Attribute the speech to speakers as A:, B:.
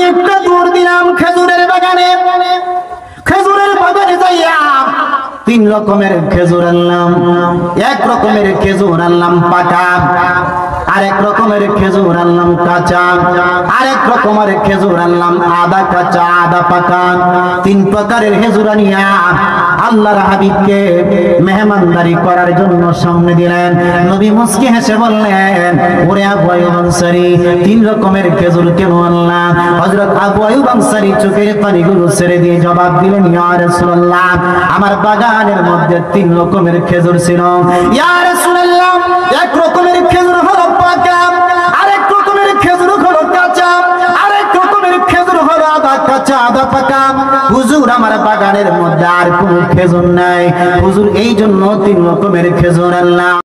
A: একটা দৌড় দিলাম খেজুরের বাগানে। খেজুরের বাগানে যাইয়া 3 রকমের খেজুর আনলাম। এক রকমের খেজুর আনলাম পাকা, আরেক রকমের খেজুর আনলাম কাঁচা, আরেক রকমের খেজুর আনলাম আধা কাঁচা আধা পাকা। 3 প্রকারের খেজুর আনিয়া আল্লাহর হাবিবকে মেহমানদারি করার জন্য সামনে দিলেন। নবী মুস্কি হেসে বললেন, ওরে আবু আইয়ুব আনসারী, 3 রকমের খেজুর কেন আনলা? হযরত আবু আইয়ুব আনসারী চোখের পানিগুলো ছেড়ে দিয়ে জবাব দিলেন, ইয়া রাসূলুল্লাহ, আমার বাগানের মধ্যে 3 রকমের খেজুর ছিল। ইয়া রাসূলুল্লাহ, এক রকমের খেজুর হলো পাকা, আরেক রকমের খেজুর হলো কাঁচা, আরেক রকমের খেজুর হলো আধা কাঁচা আধা পাকা। হুজুর, আমার বাগানের মধ্যে আর কোনো খেজুর নাই। হুজুর, এই জন্য 3 রকমের খেজুর আনলাম।